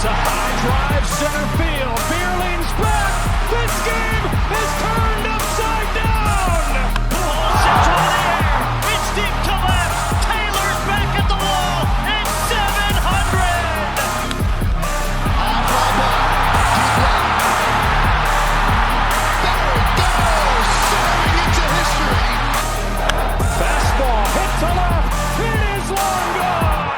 It's a high drive center field. Beer leans back. This game is turned upside down. Pujols into the air. It's deep to left. Taylor's back at the wall. It's 700. On fly ball. Deep left. There it goes. Soaring into history. Fastball hit to left. It is long gone.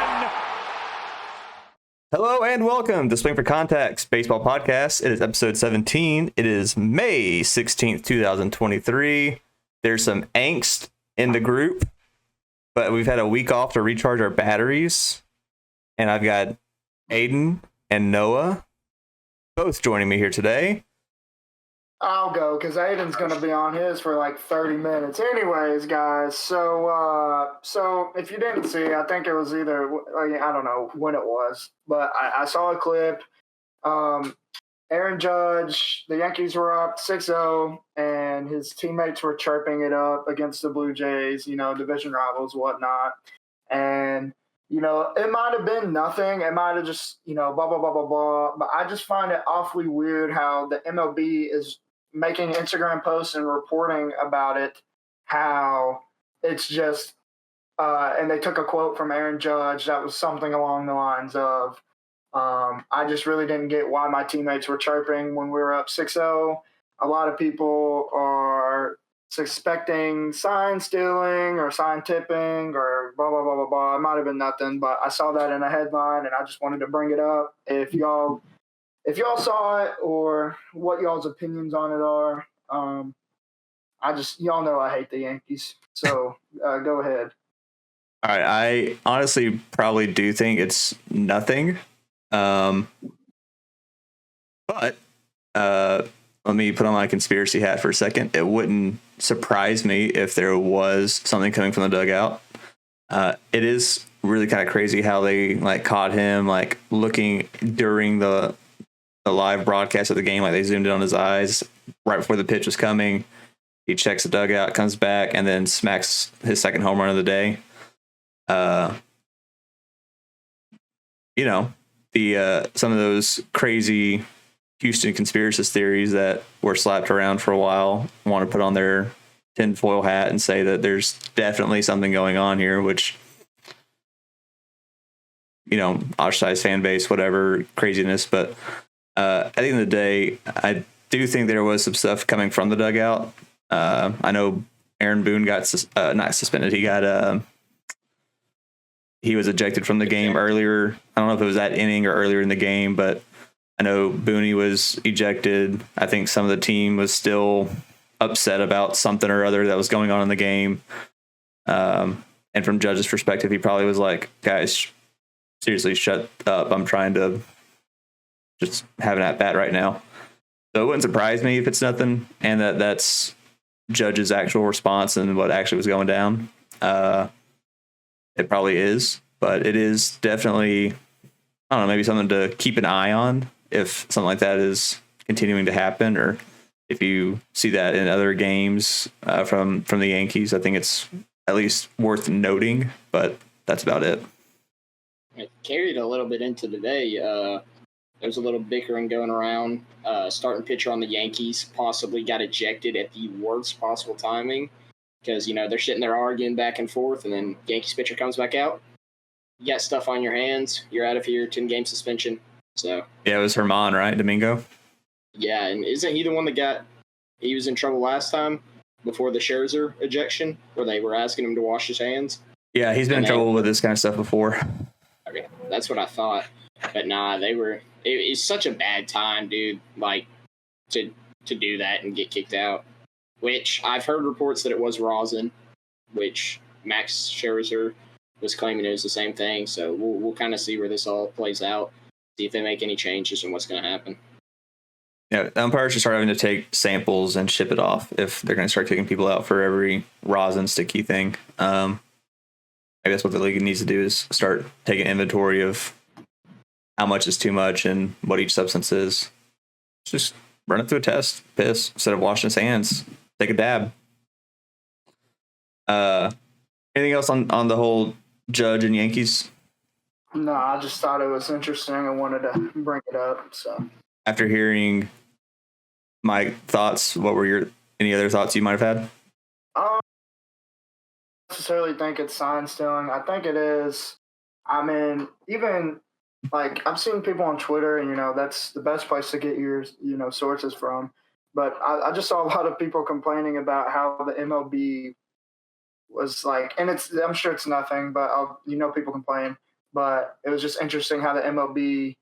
Hello and welcome to Swing for Contact's baseball podcast. It is episode 17. It is May 16th, 2023. There's some angst in the group, but we've had a week off to recharge our batteries. And I've got Aiden and Noah both joining me here today. I'll go because Aiden's going to be on his for like 30 minutes. Anyways, guys, so if you didn't see, I think it was either, I don't know when it was, but I saw a clip. Aaron Judge, the Yankees were up 6-0, and his teammates were chirping it up against the Blue Jays, division rivals, whatnot. And, it might have been nothing. It might have just, blah, blah, blah, blah, blah. But I just find it awfully weird how the MLB is making Instagram posts and reporting about it, how it's just, and they took a quote from Aaron Judge that was something along the lines of, I just really didn't get why my teammates were chirping when we were up 6-0. A lot of people are suspecting sign stealing or sign tipping or blah, blah, blah, blah, blah. It might have been nothing, but I saw that in a headline and I just wanted to bring it up. If y'all saw it or what y'all's opinions on it are, y'all know I hate the Yankees. So go ahead. All right, I honestly probably do think it's nothing. But let me put on my conspiracy hat for a second. It wouldn't surprise me if there was something coming from the dugout. It is really kind of crazy how they caught him looking during the live broadcast of the game. They zoomed in on his eyes right before the pitch was coming. He checks the dugout, comes back, and then smacks his second home run of the day. Some of those crazy Houston conspiracy theories that were slapped around for a while want to put on their tinfoil hat and say that there's definitely something going on here, which, ostracized fan base, whatever craziness. But at the end of the day, I do think there was some stuff coming from the dugout. I know Aaron Boone got not suspended. He was ejected from the game earlier. I don't know if it was that inning or earlier in the game, but I know Booney was ejected. I think some of the team was still upset about something or other that was going on in the game. And from Judge's perspective, he probably was like, guys, seriously, shut up. I'm trying to just have an at-bat right now. So it wouldn't surprise me if it's nothing, and that's Judge's actual response and what actually was going down. It probably is, but it is definitely, I don't know, maybe something to keep an eye on if something like that is continuing to happen, or if you see that in other games from the Yankees. I think it's at least worth noting, but that's about it. It carried a little bit into the day. There was a little bickering going around. Starting pitcher on the Yankees possibly got ejected at the worst possible timing because, they're sitting there arguing back and forth, and then Yankees pitcher comes back out. You got stuff on your hands. You're out of here, 10-game suspension. So yeah, it was Herman, right? Domingo? Yeah, and isn't he the one that he was in trouble last time before the Scherzer ejection where they were asking him to wash his hands? Yeah, he's been in trouble with this kind of stuff before. Okay, that's what I thought. But nah, it's such a bad time, dude, to do that and get kicked out. Which I've heard reports that it was rosin, which Max Scherzer was claiming it was the same thing. So we'll kind of see where this all plays out, see if they make any changes and what's going to happen. Yeah, umpires should start having to take samples and ship it off if they're going to start kicking people out for every rosin sticky thing. I guess what the league needs to do is start taking inventory of how much is too much and what each substance is. Just run it through a test, piss, instead of washing his hands. Take a dab. Anything else on the whole Judge and Yankees? No, I just thought it was interesting and wanted to bring it up. So After hearing my thoughts, what were any other thoughts you might have had? I don't necessarily think it's sign stealing. I think it is. I mean, even like I've seen people on Twitter, and that's the best place to get your sources from. But I just saw a lot of people complaining about how the MLB was like, and I'm sure it's nothing, but people complain. But it was just interesting how the MLB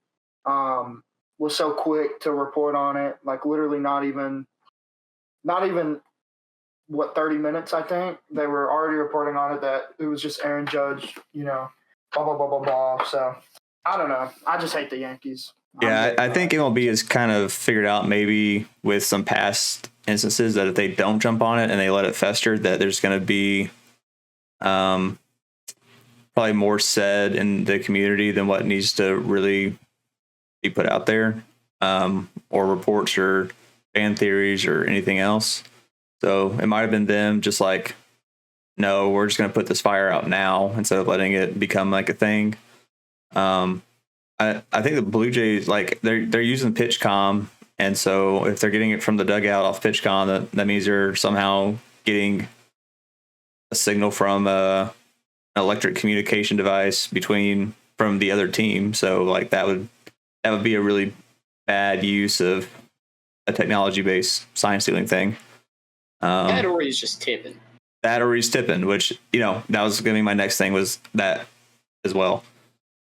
was so quick to report on it, like literally not even 30 minutes, I think they were already reporting on it that it was just Aaron Judge, blah blah blah blah blah. So I don't know. I just hate the Yankees. Yeah, I think MLB has kind of figured out, maybe with some past instances, that if they don't jump on it and they let it fester, that there's going to be probably more said in the community than what needs to really be put out there, or reports or fan theories or anything else. So it might have been them just like, no, we're just going to put this fire out now instead of letting it become like a thing. I think the Blue Jays, like they're using PitchCom, and so if they're getting it from the dugout off PitchCom, that means they're somehow getting a signal from an electric communication device from the other team. So like that would be a really bad use of a technology-based sign stealing thing. That or he's just tipping. That or he's tipping, which that was going to be my next thing, was that as well.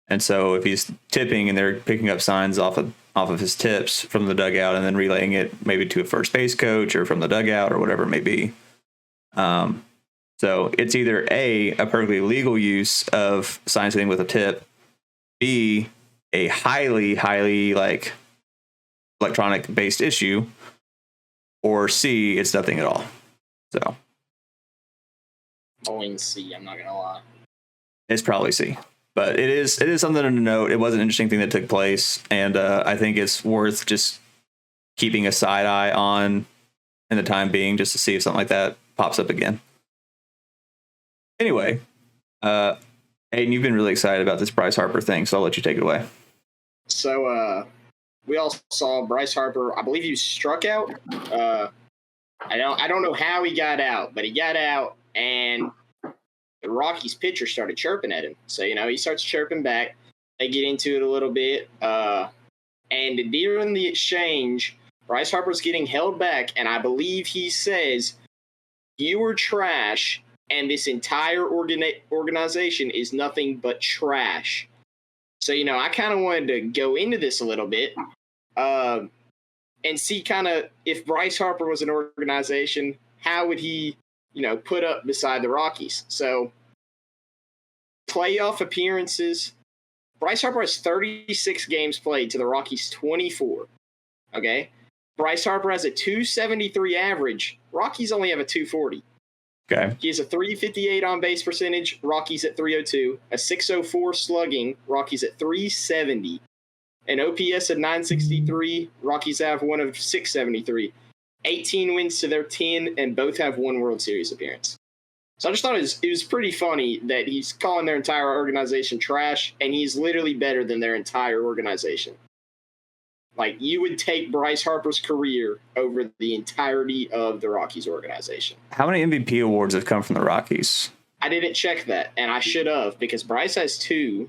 And so if he's tipping and they're picking up signs off of his tips from the dugout and then relaying it maybe to a first base coach or from the dugout or whatever it may be. So it's either A, a perfectly legal use of sign stealing with a tip, B, a highly, highly like electronic based issue, or C, it's nothing at all. So Going C, I'm not gonna lie. It's probably C. But it is something to note. It was an interesting thing that took place, and I think it's worth just keeping a side eye on in the time being, just to see if something like that pops up again. Anyway, Aiden, you've been really excited about this Bryce Harper thing, so I'll let you take it away. So we all saw Bryce Harper. I believe he was struck out. I don't know how he got out, but he got out, and the Rockies pitcher started chirping at him. So, he starts chirping back. They get into it a little bit. And during the exchange, Bryce Harper's getting held back, and I believe he says, "You were trash, and this entire organization is nothing but trash." So, I kind of wanted to go into this a little bit and see kind of if Bryce Harper was an organization, how would he put up beside the Rockies. So playoff appearances, Bryce Harper has 36 games played to the Rockies 24. Okay. Bryce Harper has a 273 average. Rockies only have a 240. Okay. He has a 358 on base percentage. Rockies at 302. A 604 slugging. Rockies at 370. An OPS of 963. Rockies have one of 673. 18 wins to their 10, and both have one World Series appearance. So I just thought it was pretty funny that he's calling their entire organization trash, and he's literally better than their entire organization. Like, you would take Bryce Harper's career over the entirety of the Rockies organization. How many MVP awards have come from the Rockies? I didn't check that, and I should have, because Bryce has 2.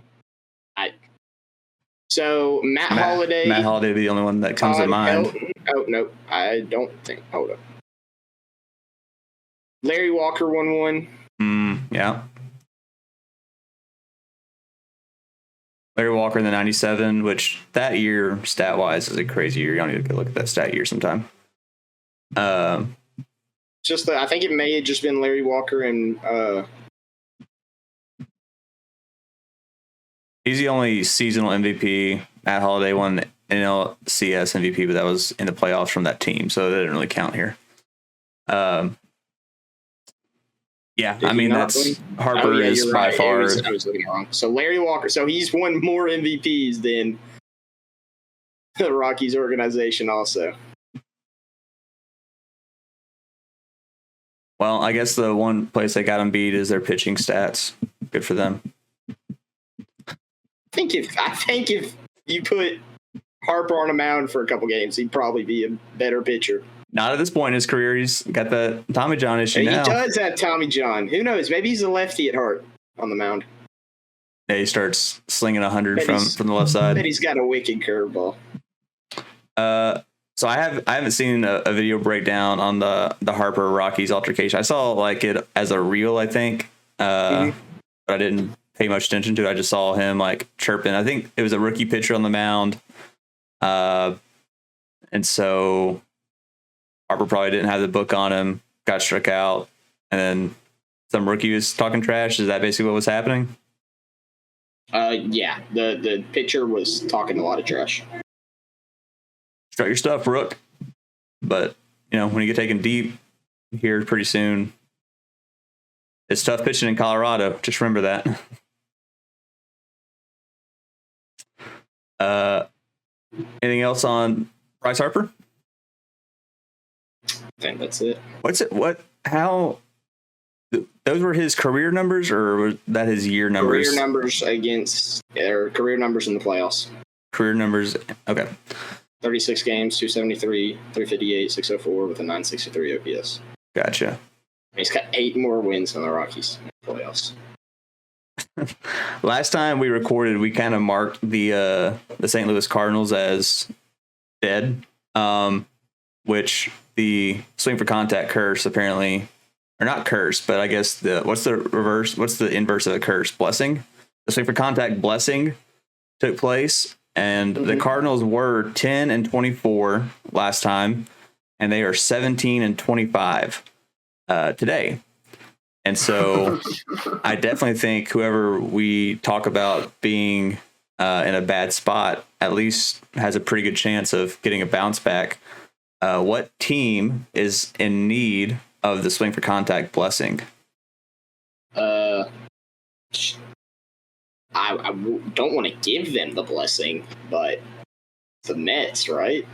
So Matt Holliday. Matt Holliday would be the only one that comes to mind. Oh, no, I don't think. Hold up. Larry Walker won one. Yeah. Larry Walker in the 97, which that year, stat-wise, is a crazy year. You don't need to go look at that stat year sometime. I think it may have just been Larry Walker and he's the only seasonal MVP. Matt Holliday won NLCS MVP, but that was in the playoffs from that team, so that didn't really count here. Yeah, I mean, that's Harper is by far. I was looking wrong. So Larry Walker, so he's won more MVPs than the Rockies organization also. Well, I guess the one place they got him beat is their pitching stats. Good for them. I think if you put Harper on a mound for a couple games, he'd probably be a better pitcher. Not at this point in his career. He's got the Tommy John issue now. He does have Tommy John. Who knows? Maybe he's a lefty at heart on the mound. Yeah, he starts slinging 100 from the left side. But he's got a wicked curveball. So I haven't seen a video breakdown on the Harper Rockies altercation. I saw like it as a reel, I think, but I didn't pay much attention to it. I just saw him like chirping. I think it was a rookie pitcher on the mound, and so Harper probably didn't have the book on him, got struck out, and then some rookie was talking trash. Is that basically what was happening? Yeah, the pitcher was talking a lot of trash. Start your stuff, Rook. But, when you get taken deep here pretty soon, it's tough pitching in Colorado. Just remember that. Anything else on Bryce Harper? I think that's it. How those were his career numbers, or was that his year numbers? Career numbers career numbers in the playoffs. Career numbers. Okay. 36 games, 273, 358, 604 with a 963 OPS. Gotcha. He's got 8 more wins than the Rockies in the playoffs. Last time we recorded, we kind of marked the St. Louis Cardinals as dead, which the swing for contact curse apparently, or not curse, but I guess what's the inverse of a curse? Blessing. The swing for contact blessing took place. And the Cardinals were 10-24 last time, and they are 17-25 today. And so I definitely think whoever we talk about being in a bad spot at least has a pretty good chance of getting a bounce back. What team is in need of the swing for contact blessing? I don't want to give them the blessing, but the Mets, right?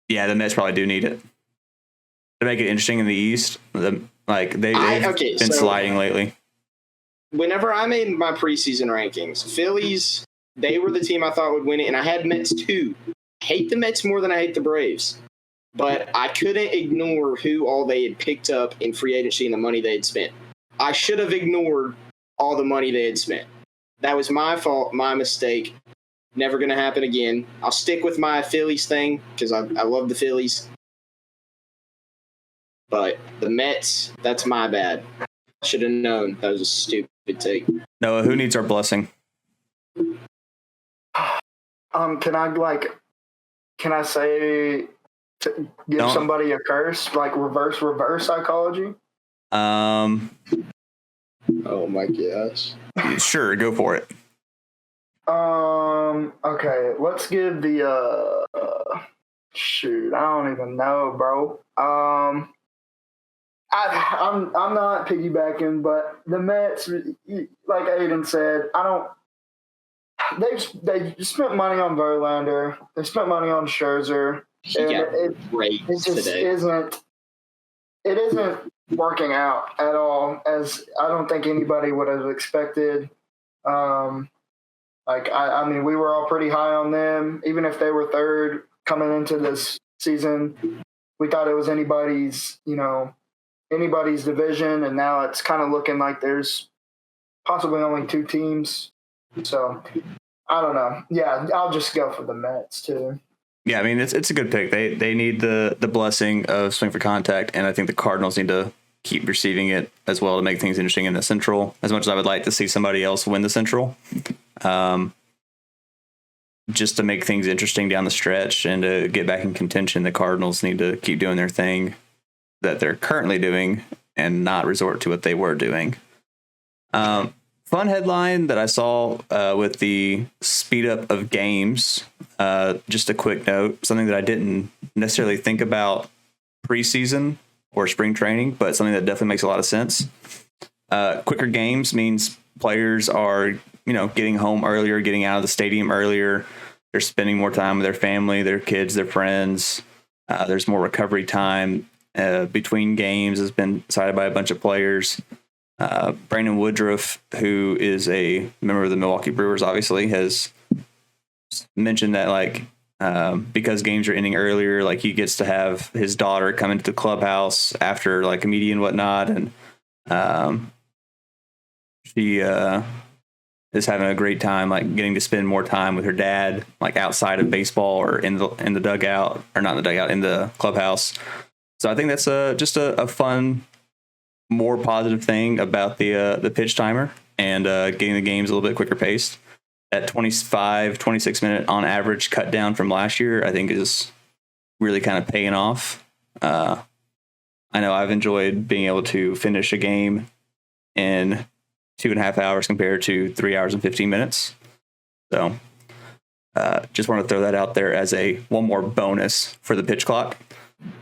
Yeah, the Mets probably do need it to make it interesting in the East. They've been sliding lately. Whenever I made my preseason rankings, Phillies, they were the team I thought would win it, and I had Mets too. I hate the Mets more than I hate the Braves, but I couldn't ignore who all they had picked up in free agency and the money they had spent. I should have ignored all the money they had spent. That was my fault, my mistake. Never going to happen again. I'll stick with my Phillies thing because I love the Phillies. But the Mets, that's my bad. I should have known. That was a stupid take. Noah, who needs our blessing? Can I say give somebody a curse, like reverse psychology? Oh my gosh. Sure, go for it. Okay, let's give the shoot, I don't even know, bro. I'm not piggybacking, but the Mets, like Aiden said, they spent money on Verlander, they spent money on Scherzer. It isn't working out at all, as I don't think anybody would have expected. I mean, we were all pretty high on them, even if they were third coming into this season. We thought it was anybody's division, and now it's kind of looking like there's possibly only 2 teams. So I don't know. Yeah, I'll just go for the Mets too. Yeah, I mean, it's a good pick. They need the blessing of swing for contact, and I think the Cardinals need to keep receiving it as well to make things interesting in the Central. As much as I would like to see somebody else win the Central, just to make things interesting down the stretch and to get back in contention, the Cardinals need to keep doing their thing that they're currently doing and not resort to what they were doing. Fun headline that I saw with the speed up of games. Just a quick note, something that I didn't necessarily think about preseason or spring training, but something that definitely makes a lot of sense. Quicker games means players are, getting home earlier, getting out of the stadium earlier. They're spending more time with their family, their kids, their friends. There's more recovery time between games has been cited by a bunch of players. Brandon Woodruff, who is a member of the Milwaukee Brewers, obviously has mentioned that like because games are ending earlier, like he gets to have his daughter come into the clubhouse after like a media and whatnot, and she is having a great time, like getting to spend more time with her dad, like outside of baseball or in the dugout, or not in the dugout, in the clubhouse. So I think that's just a fun, more positive thing about the pitch timer and getting the games a little bit quicker paced. That 26 minute on average cut down from last year, I think is really kind of paying off. I know I've enjoyed being able to finish a game in 2.5 hours compared to 3 hours and 15 minutes. So just want to throw that out there as one more bonus for the pitch clock.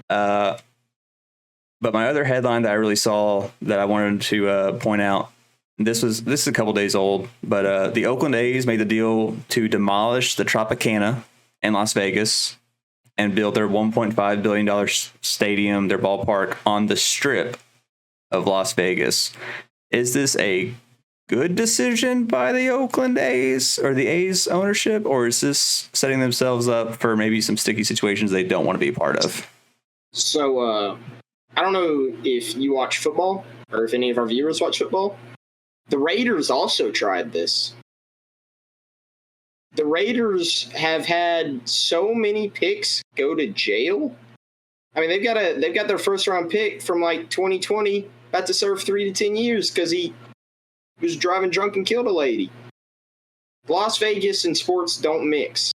But my other headline that I really saw that I wanted to point out, this is a couple days old, but the Oakland A's made the deal to demolish the Tropicana in Las Vegas and build their $1.5 billion stadium, their ballpark, on the Strip of Las Vegas. Is this a good decision by the Oakland A's or the A's ownership, or is this setting themselves up for maybe some sticky situations they don't want to be a part of? So, I don't know if you watch football or if any of our viewers watch football. The Raiders also tried this. The Raiders have had so many picks go to jail. I mean, they've got their first round pick from like 2020 about to serve 3 to 10 years because he was driving drunk and killed a lady. Las Vegas and sports don't mix.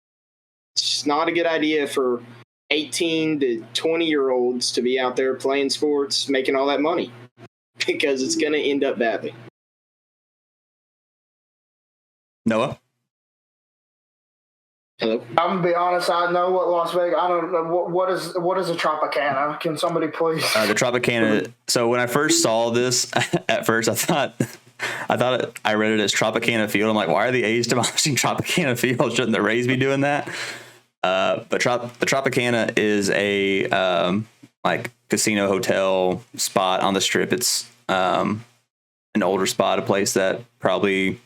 It's just not a good idea for 18 to 20-year-olds to be out there playing sports, making all that money, because it's going to end up badly. Noah? Hello? I'm gonna be honest. I know what Las Vegas. I don't know what is a Tropicana. Can somebody please? The Tropicana. So when I first saw this, at first I thought I read it as Tropicana Field. I'm like, why are the A's demolishing Tropicana Field? Shouldn't the Rays be doing that? But the Tropicana is a like casino hotel spot on the Strip. It's an older spot, a place that probably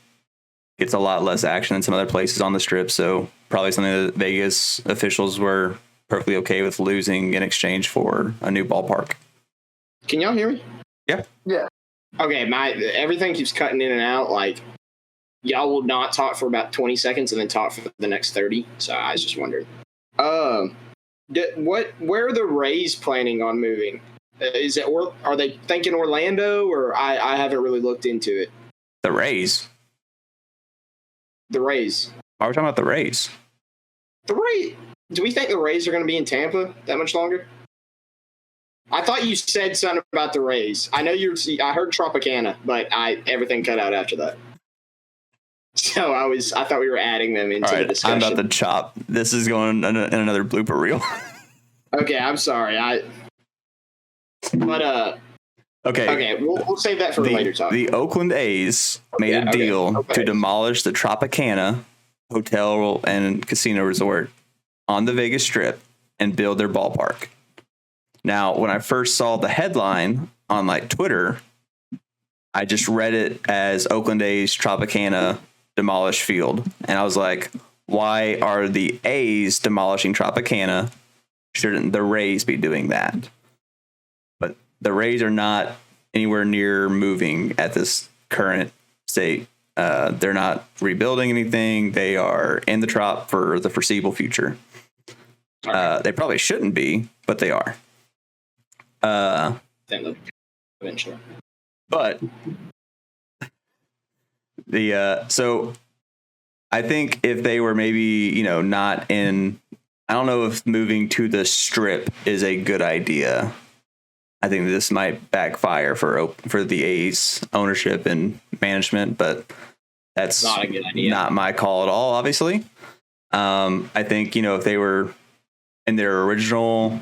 gets a lot less action than some other places on the Strip. So probably something that Vegas officials were perfectly okay with losing in exchange for a new ballpark. Can y'all hear me? Yeah. Yeah. Okay, everything keeps cutting in and out. Like, y'all will not talk for about 20 seconds and then talk for the next 30. So I was just wondering. Where are the Rays planning on moving? Are they thinking Orlando, or I haven't really looked into it? The Rays. The Rays. Why are we talking about the Rays? The Rays. Do we think the Rays are going to be in Tampa that much longer? I thought you said something about the Rays. I know I heard Tropicana, but everything cut out after that. So I thought we were adding them into the discussion. I'm about to chop. This is going in another blooper reel. Okay, I'm sorry. Okay, we'll save that for later talk. The Oakland A's made a deal to demolish the Tropicana Hotel and Casino Resort on the Vegas Strip and build their ballpark. Now, when I first saw the headline on like Twitter, I just read it as Oakland A's Tropicana demolish field. And I was like, why are the A's demolishing Tropicana? Shouldn't the Rays be doing that? But the Rays are not anywhere near moving at this current state. They're not rebuilding anything. They are in the Trop for the foreseeable future. They probably shouldn't be, but they are. Eventually. But so I think if they were maybe, not in, I don't know if moving to the Strip is a good idea. I think this might backfire for the A's ownership and management, but that's not a good idea. Not my call at all, obviously. I think, if they were in their original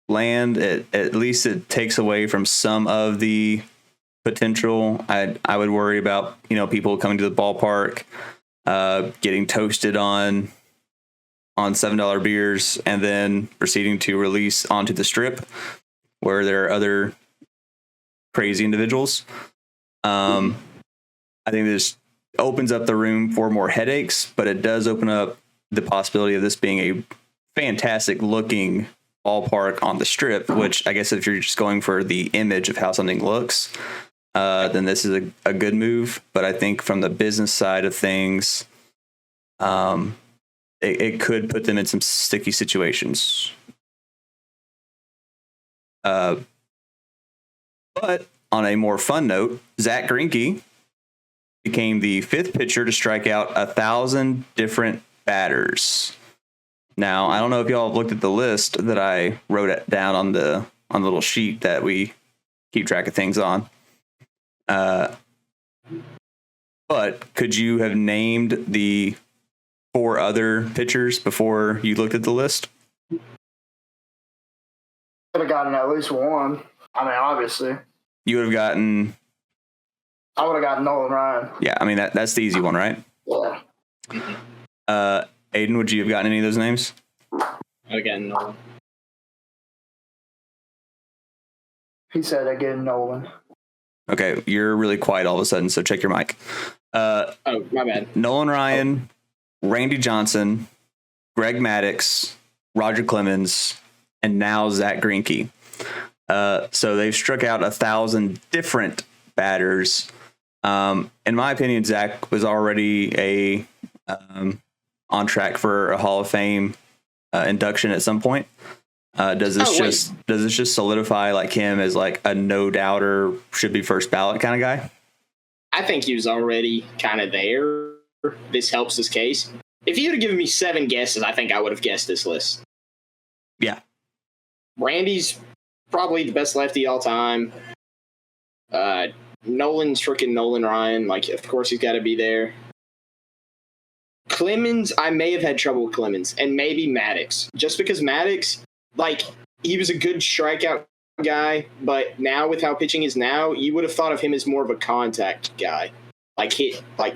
land, at least it takes away from some of the potential. I would worry about, people coming to the ballpark, getting toasted on $7 beers and then proceeding to release onto the Strip where there are other crazy individuals. I think this opens up the room for more headaches, but it does open up the possibility of this being a fantastic looking ballpark on the Strip, which I guess if you're just going for the image of how something looks, then this is a good move. But I think from the business side of things, it could put them in some sticky situations. But on a more fun note, Zack Grienke became the 5th pitcher to strike out 1,000 different batters. Now, I don't know if y'all have looked at the list that I wrote it down on the little sheet that we keep track of things on. But could you have named the 4 other pitchers before you looked at the list? Could have gotten at least one. I mean, obviously. You would have gotten... I would have gotten Nolan Ryan. Yeah, I mean, that's the easy one, right? Yeah. Aiden, would you have gotten any of those names? Again, Nolan. He said again, Nolan. Okay, you're really quiet all of a sudden, so check your mic. Oh, my bad. Nolan Ryan, Randy Johnson, Greg Maddux, Roger Clemens, and now Zack Grienke. So they've struck out 1,000 different batters. In my opinion, Zach was already on track for a Hall of Fame induction at some point. Does this just solidify like him as like a no doubter, should be first ballot kind of guy? I think he was already kind of there. This helps his case. If you would have given me 7 guesses, I think I would have guessed this list. Yeah. Randy's probably the best lefty all time. Nolan's freaking Nolan Ryan. Like, of course he's got to be there. Clemens, I may have had trouble with Clemens, and maybe Maddux. Just because Maddux, like, he was a good strikeout guy, but now with how pitching is now, you would have thought of him as more of a contact guy. Like,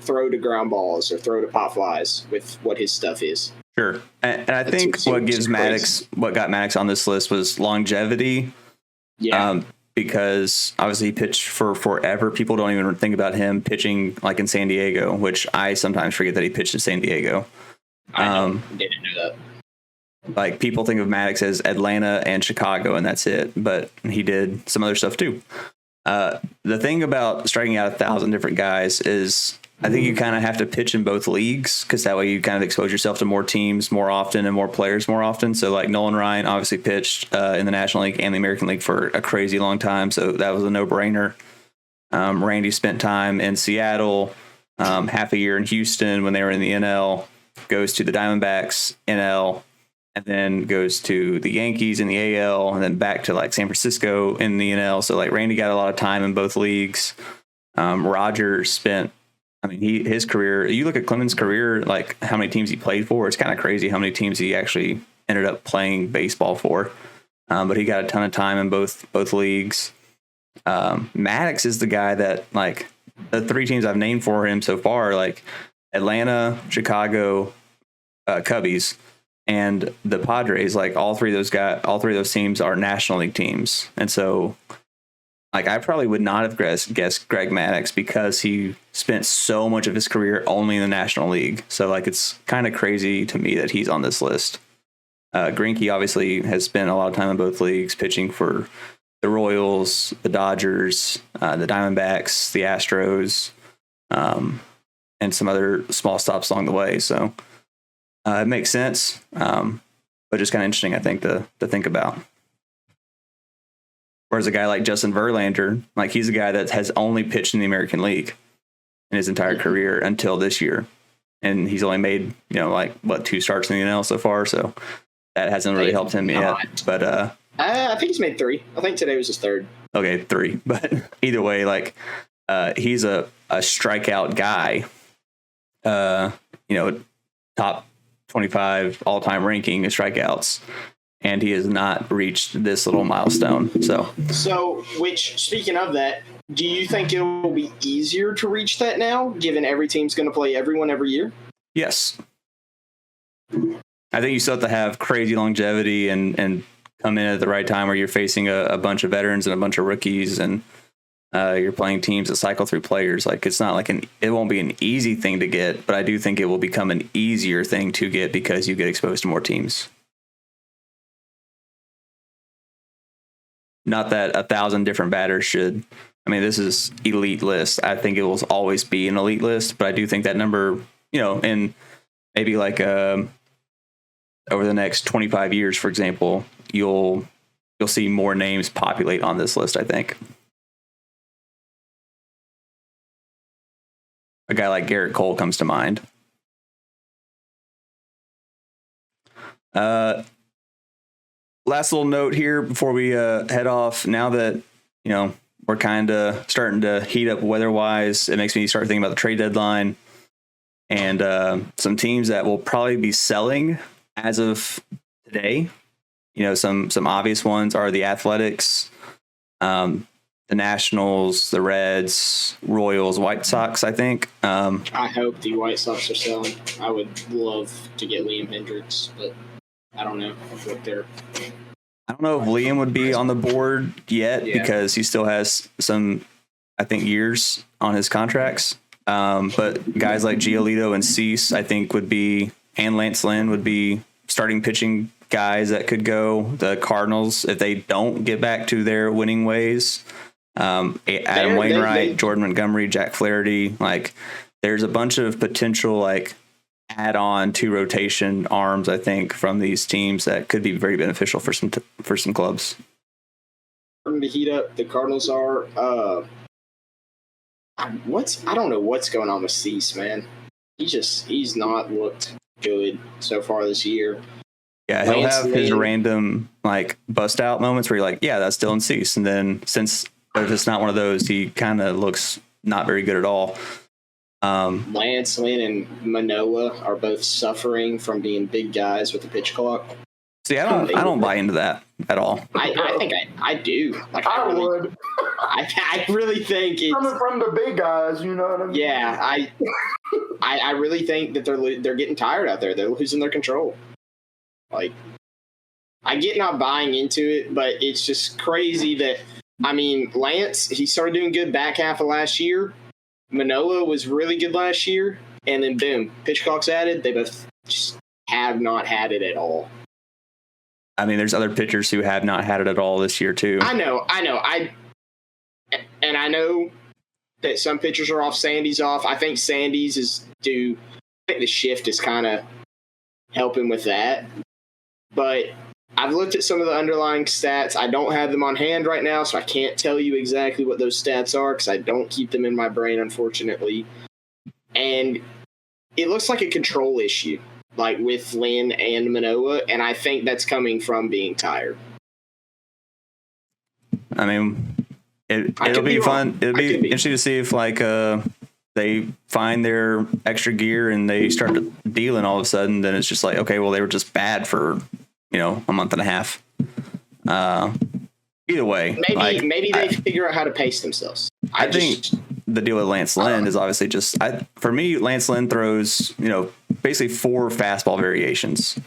throw to ground balls or throw to pop flies with what his stuff is. Sure. And I think what got Maddux on this list was longevity. Yeah. Because obviously he pitched for forever. People don't even think about him pitching like in San Diego, which I sometimes forget that he pitched in San Diego. I didn't know that. Like people think of Maddux as Atlanta and Chicago, and that's it. But he did some other stuff too. The thing about striking out 1,000 different guys is I think you kind of have to pitch in both leagues because that way you kind of expose yourself to more teams more often and more players more often. So like Nolan Ryan obviously pitched in the National League and the American League for a crazy long time. So that was a no-brainer. Randy spent time in Seattle, half a year in Houston when they were in the NL, goes to the Diamondbacks, NL, and then goes to the Yankees in the AL, and then back to like San Francisco in the NL. So like Randy got a lot of time in both leagues. Roger spent, I mean, his career, you look at Clemens' career, like how many teams he played for, it's kind of crazy how many teams he actually ended up playing baseball for. But he got a ton of time in both leagues. Maddux is the guy that, like, the 3 teams I've named for him so far, like Atlanta, Chicago, Cubbies, and the Padres, like all three of those teams are National League teams. And so, like, I probably would not have guessed Greg Maddux because he spent so much of his career only in the National League. So, like, it's kind of crazy to me that he's on this list. Grienke obviously has spent a lot of time in both leagues, pitching for the Royals, the Dodgers, the Diamondbacks, the Astros, and some other small stops along the way. So it makes sense, but just kind of interesting, I think, to think about. Whereas a guy like Justin Verlander, like, he's a guy that has only pitched in the American League in his entire career until this year. And he's only made, 2 starts in the NL so far. So that hasn't really helped him yet. But I think he's made 3. I think today was his 3rd. Okay, 3. But either way, like, he's a strikeout guy, top 25 all-time ranking of strikeouts. And he has not reached this little milestone. So, which, speaking of that, do you think it will be easier to reach that now, given every team's going to play everyone every year? Yes. I think you still have to have crazy longevity and come in at the right time where you're facing a bunch of veterans and a bunch of rookies and You're playing teams that cycle through players. Like it's not like it won't be an easy thing to get, but I do think it will become an easier thing to get because you get exposed to more teams. Not that 1,000 different batters should. I mean, this is elite list. I think it will always be an elite list, but I do think that number, in maybe like over the next 25 years, for example, you'll see more names populate on this list, I think. A guy like Garrett Cole comes to mind. Last little note here before we head off. Now that, we're kind of starting to heat up weather-wise, it makes me start thinking about the trade deadline and some teams that will probably be selling as of today. Some obvious ones are the Athletics, the Nationals, the Reds, Royals, White Sox, I think. I hope the White Sox are selling. I would love to get Liam Hendricks, but I don't know what they're... I don't know if Liam would be on the board yet because he still has some, I think, years on his contracts. But guys like Giolito and Cease, I think, and Lance Lynn would be starting pitching guys that could go. The Cardinals, if they don't get back to their winning ways, Adam Wainwright, Jordan Montgomery, Jack Flaherty, there's a bunch of potential add-on to rotation arms, I think, from these teams that could be very beneficial for some clubs. Starting to heat up. The Cardinals are. I don't know what's going on with Cease, man. He's not looked good so far this year. Yeah, he'll have his random bust out moments where you're like, yeah, that's Dylan Cease, and then if it's not one of those, he kind of looks not very good at all. Lance Lynn and Manoah are both suffering from being big guys with the pitch clock. See, I don't buy into that at all. I think I do. I would. I really think it's coming from the big guys. You know what I mean? Yeah, I really think that they're getting tired out there. They're losing their control. I get not buying into it, but it's just crazy that Lance, he started doing good back half of last year. Manoah was really good last year, and then boom, pitch clock's added. They both just have not had it at all. There's other pitchers who have not had it at all this year too. I know. I know that some pitchers are off. Sandy's off. I think Sandy's is due. I think the shift is kind of helping with that. But I've looked at some of the underlying stats. I don't have them on hand right now, so I can't tell you exactly what those stats are because I don't keep them in my brain, unfortunately. And it looks like a control issue, with Lynn and Manoah, and I think that's coming from being tired. It'll be fun. It'll be interesting to see if they find their extra gear and they start dealing all of a sudden. Then it's just okay, well, they were just bad for a month and a half. Either way, maybe they figure out how to pace themselves. I think the deal with Lance Lynn is obviously just for me. Lance Lynn throws basically 4 fastball variations,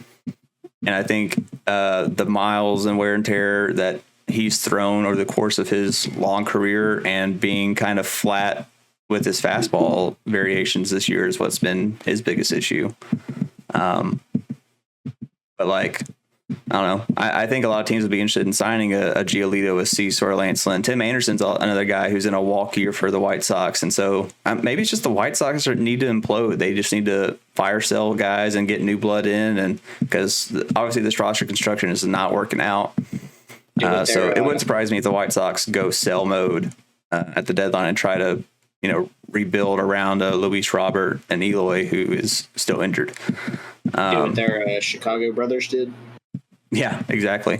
and I think the miles and wear and tear that he's thrown over the course of his long career and being kind of flat with his fastball variations this year is what's been his biggest issue. But I don't know. I think a lot of teams would be interested in signing a Giolito, a Cease, or a Lance Lynn. Tim Anderson's another guy who's in a walk year for the White Sox. And so maybe it's just the White Sox need to implode. They just need to fire sell guys and get new blood in. And because obviously this roster construction is not working out. So it wouldn't surprise me if the White Sox go sell mode at the deadline and try to, rebuild around Luis Robert and Eloy, who is still injured. Do what their Chicago brothers did. Yeah, exactly.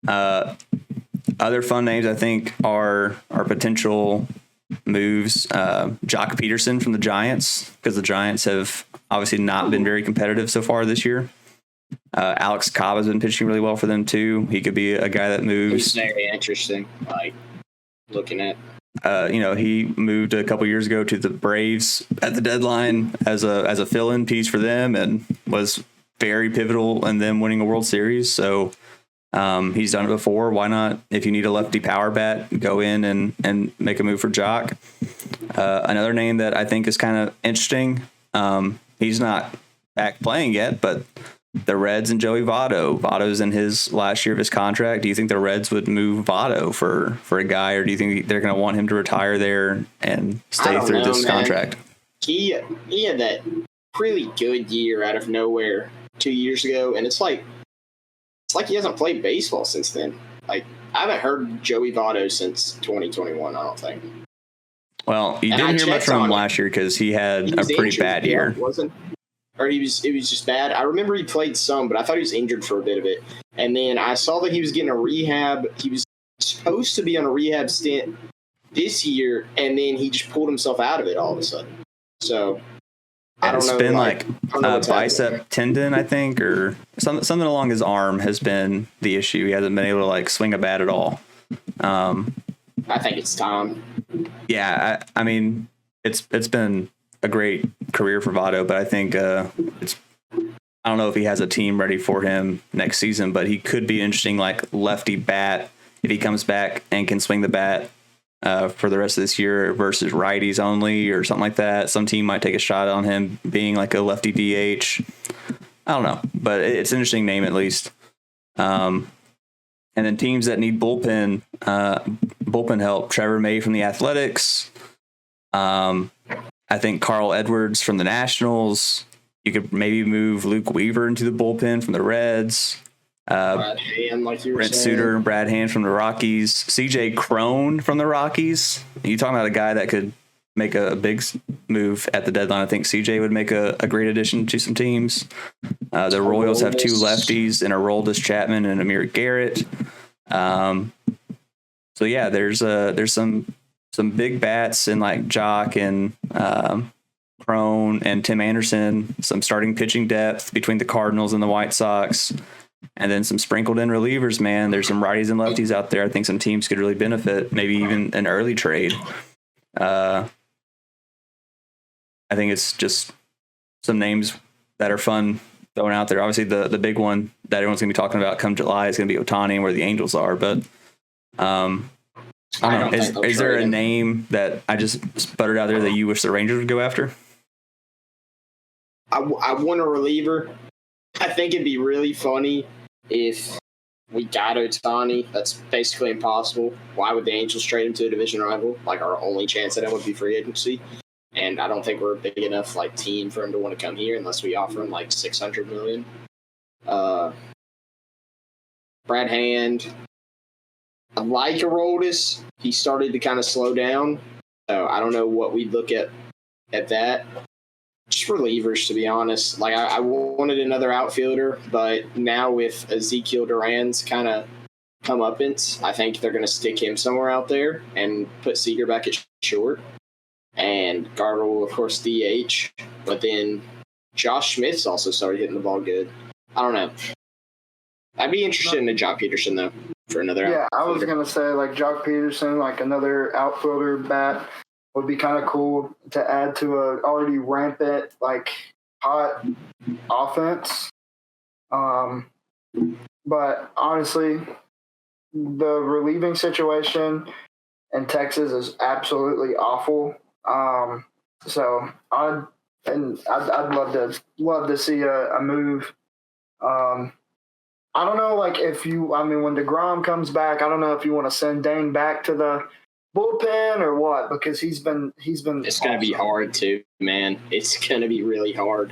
Other fun names, I think, are potential moves. Jock Peterson from the Giants, because the Giants have obviously not been very competitive so far this year. Alex Cobb has been pitching really well for them, too. He could be a guy that moves. It's very interesting, looking at. He moved a couple years ago to the Braves at the deadline as a fill-in piece for them and was very pivotal in them winning a World Series. So He's done it before. Why not? If you need a lefty power bat, go in and make a move for Jock. Another name that I think is kind of interesting. He's not back playing yet, but the Reds and Joey Votto. Votto's in his last year of his contract. Do you think the Reds would move Votto for a guy, or do you think they're going to want him to retire there and stay through this contract? He had that really good year out of nowhere 2 years ago, and it's like he hasn't played baseball since then. Like, I haven't heard Joey Votto since 2021, I don't think. Well, you didn't hear much from him last year because he had a pretty bad year. Wasn't? Or it was just bad. I remember he played some, but I thought he was injured for a bit of it. And then I saw that he was getting a rehab. He was supposed to be on a rehab stint this year, and then he just pulled himself out of it all of a sudden. So I don't know. It's been like bicep tendon, I think, or something along his arm has been the issue. He hasn't been able to like swing a bat at all. I think it's time. Yeah, I mean, it's been a great career for Votto, but I think I don't know if he has a team ready for him next season, but he could be interesting, like lefty bat if he comes back and can swing the bat for the rest of this year versus righties only or something like that. Some team might take a shot on him being like a lefty DH. I don't know, but it's an interesting name at least. And then teams that need bullpen help: Trevor May from the Athletics. I think Carl Edwards from the Nationals. You could maybe move Luke Weaver into the bullpen from the Reds. Brad Hand, like you were Brent saying. Suter and Brad Hand from the Rockies. CJ Crone from the Rockies. You talking about a guy that could make a big move at the deadline. I think CJ would make a great addition to some teams. The Royals have two lefties in Aroldis Chapman and Amir Garrett. So yeah, there's some big bats in like Jock and Crone and Tim Anderson, some starting pitching depth between the Cardinals and the White Sox, and then some sprinkled in relievers, man. There's some righties and lefties out there. I think some teams could really benefit, maybe even an early trade. I think it's just some names that are fun throwing out there. Obviously, the big one that everyone's going to be talking about come July is going to be Ohtani and where the Angels are, but I don't know. Is there a name that I just sputtered out there that you wish the Rangers would go after? I want a reliever. I think it'd be really funny if we got Ohtani. That's basically impossible. Why would the Angels trade him to a division rival? Like, our only chance at him would be free agency. And I don't think we're a big enough like team for him to want to come here unless we offer him like $600 million. Brad Hand. I like Aroldis. He started to kind of slow down. So I don't know what we'd look at that. Just relievers, to be honest. Like, I wanted another outfielder, but now with Ezekiel Duran's kind of comeuppance, I think they're going to stick him somewhere out there and put Seager back at short. And Garver will, of course, DH. But then Josh Smith's also started hitting the ball good. I don't know. I'd be interested in a Jock Peterson, though, for another outfielder. I was going to say, like, Jock Peterson, like another outfielder bat would be kind of cool to add to a already rampant, like, hot offense. But honestly, the relieving situation in Texas is absolutely awful. So I'd love to see a move. I don't know, like, when DeGrom comes back, I don't know if you want to send Dane back to the bullpen or what, because he's been. It's going to be hard too, man. It's going to be really hard.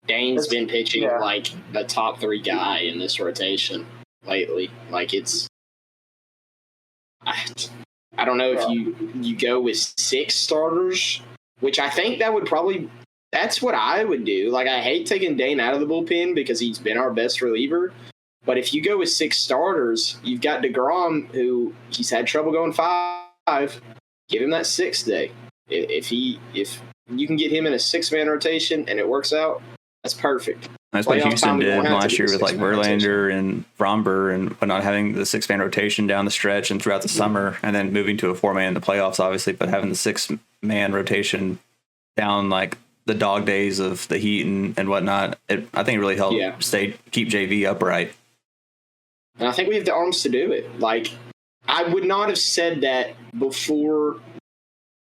Dane's been pitching like the top 3 guy in this rotation lately. Like, it's. I don't know if you go with 6 starters, which I think that would probably. That's what I would do. Like, I hate taking Dane out of the bullpen because he's been our best reliever. But if you go with 6 starters, you've got DeGrom, who he's had trouble going 5. Give him that 6th day. If you can get him in a 6-man rotation and it works out, that's perfect. That's what Houston did last year with like Verlander and Fromber and not having the 6-man rotation down the stretch and throughout the summer, and then moving to a 4-man in the playoffs, obviously, but having the 6-man rotation down like the dog days of the Heat and whatnot. I think it really helped keep JV upright. And I think we have the arms to do it. Like, I would not have said that before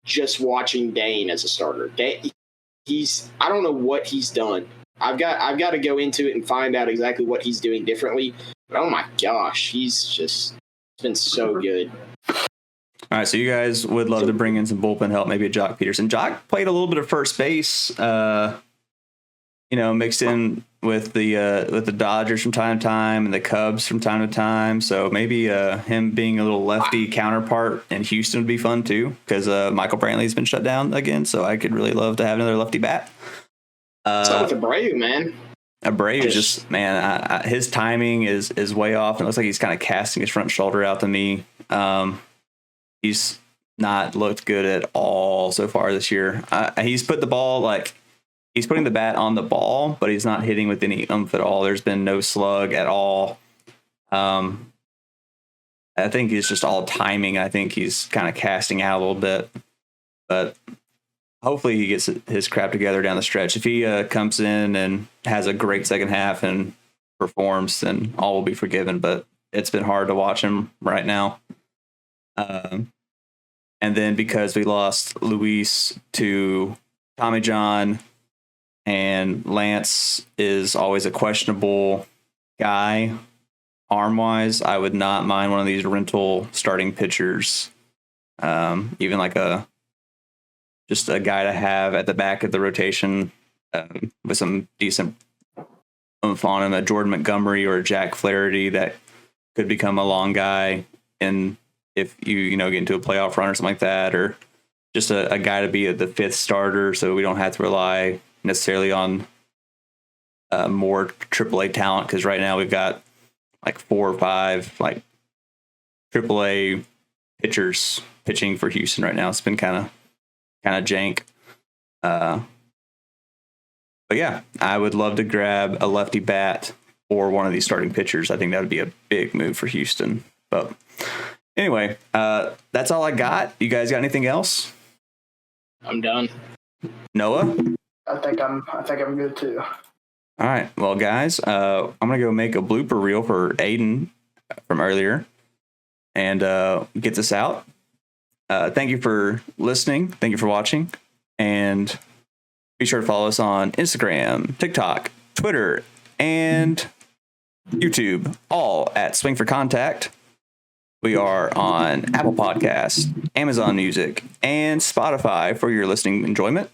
just watching Dane as a starter. Dane, I don't know what he's done. I've got to go into it and find out exactly what he's doing differently. But oh my gosh, it's been so good. All right, so you guys would love to bring in some bullpen help, maybe a Jock Peterson. Jock played a little bit of first base, mixed in with the Dodgers from time to time and the Cubs from time to time. So maybe him being a little lefty counterpart in Houston would be fun too, because Michael Brantley's been shut down again. So I could really love to have another lefty bat. What's up with Abreu, man? Abreu is just, man, his timing is way off. And it looks like he's kind of casting his front shoulder out to me. He's not looked good at all so far this year. He's put the ball, he's putting the bat on the ball, but he's not hitting with any oomph at all. There's been no slug at all. I think it's just all timing. I think he's kind of casting out a little bit, but hopefully he gets his crap together down the stretch. If he comes in and has a great second half and performs, then all will be forgiven, but it's been hard to watch him right now. And then because we lost Luis to Tommy John, and Lance is always a questionable guy arm-wise, I would not mind one of these rental starting pitchers, even like just a guy to have at the back of the rotation with some decent oomph on him, a Jordan Montgomery or a Jack Flaherty that could become a long guy in if you get into a playoff run or something like that, or just a guy to be the fifth starter so we don't have to rely necessarily on more AAA talent, because right now we've got like 4 or 5 like AAA pitchers pitching for Houston right now. It's been kind of jank. But yeah, I would love to grab a lefty bat or one of these starting pitchers. I think that would be a big move for Houston. But anyway, that's all I got. You guys got anything else? I'm done. Noah? I think I'm good too. All right. Well, guys, I'm going to go make a blooper reel for Aiden from earlier and get this out. Thank you for listening. Thank you for watching. And be sure to follow us on Instagram, TikTok, Twitter, and YouTube, all at Swing for Contact. We are on Apple Podcasts, Amazon Music, and Spotify for your listening enjoyment.